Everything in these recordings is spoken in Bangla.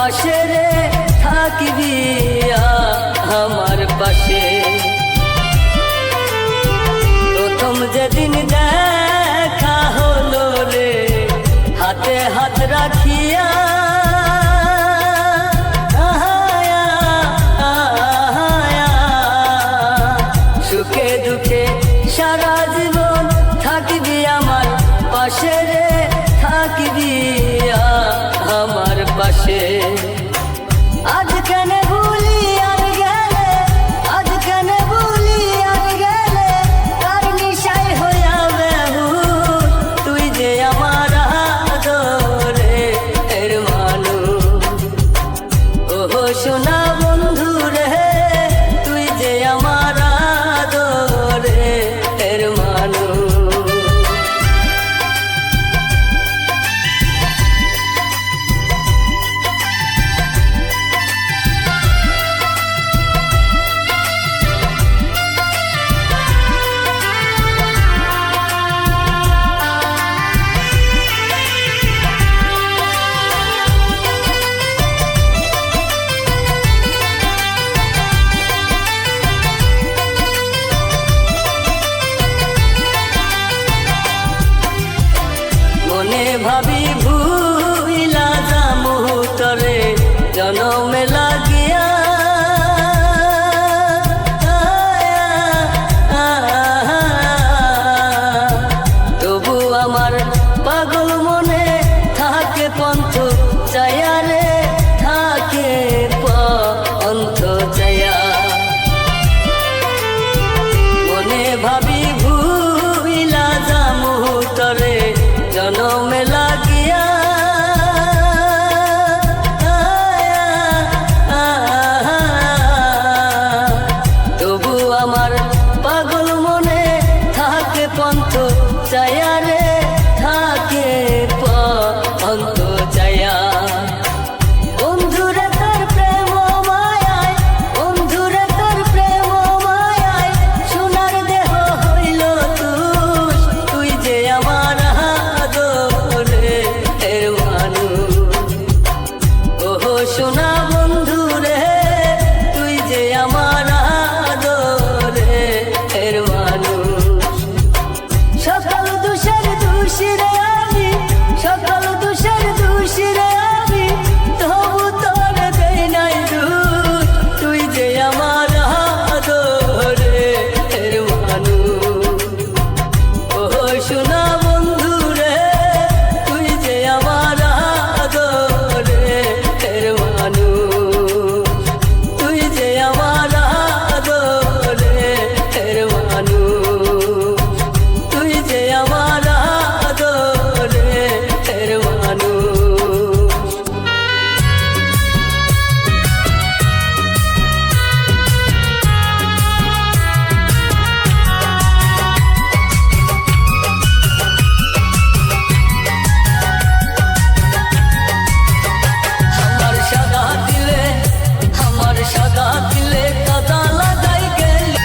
পাশে রে থাকবি আমার পাশে। প্রথম যেদিন দেখা হলো রে হাতে হাত রাখিয়া, সুখে দুঃখে সারা জীবন থাকবি আমার পাশে রে থাকবি আমার পাশে। আজ কেন ভুলি আর গেলে, আজ কেন ভুলি আর গেলে, তার নিশায় হইয়া বেহুশ তুই যে আমার আদরের মানুষ। ও সোনা বন্ধু রে তুই যে আমার আদরের মানুষ। মনে ভাবি ভুইলা যামু তরে জনমে লাগিয়া, তবু আমার পাগল মনে থাকে পন্থ চায়া রে, থাকে পন্থ চায়া। মনে ভাবি ভুইলা যামু তরে জনমে লাগিয়া, তবু আমার পাগল মনে থাকে পন্থ চায়া রে, থাকে পন্থ চায়া। বন্ধুরে তোর প্রেম মায়ায়, বন্ধুরে তোর প্রেম মায়ায় সোনার দেহ হইল তুষ, তুই যে আমার আদরের মানুষ। ও সোনা বন্ধু রে তুই যে আমার আদরের মানুষ। সকল দোষের দোষী রে আমি, সকল দোষের দোষী রে আমি, তবু তোর দেই নাই দোষ, তুই যে আমার আদরের মানুষ। ও সোনা বন্ধু রে তুই যে আমার আদরের মানুষ, তুই যে আমার আদরের মানুষ, তুই যে আমার আদরের মানুষ। আমার সাদা দিলে, আমার সাদা দিলে কাদা লাগাই গেলি,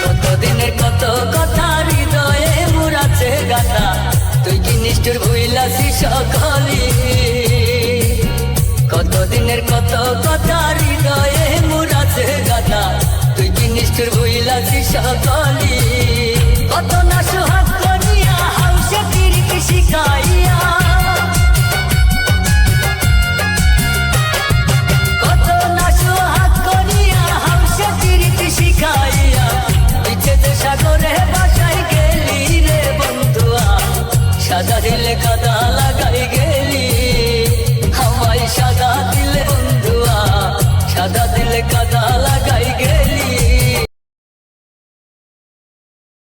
কতদিনের কত কথা হৃদয়ে মুড়াছে গাথা, তুই কি নিষ্ঠুর ভুইলাছি সকলি। কতদিনের কত কথা হৃদয়ে মুড়াছে গাথা, তুই কি নিষ্ঠুর ভুইলাছি সকলি। কত না সোহাগ করিয়া হাউসে তিরিক শিখাইয়া, কত না সোহাগ করিয়া হাউসে তিরিক শিখাইয়া, বিচ্ছেদে সাগরে বাসাই গেলি রে বন্ধুয়া, সাদা দিলে কাদা লাগাই গেলি। আমায় সাদা দিলে বন্ধুয়া, সাদা দিলে কাদা লাগাই গেলি।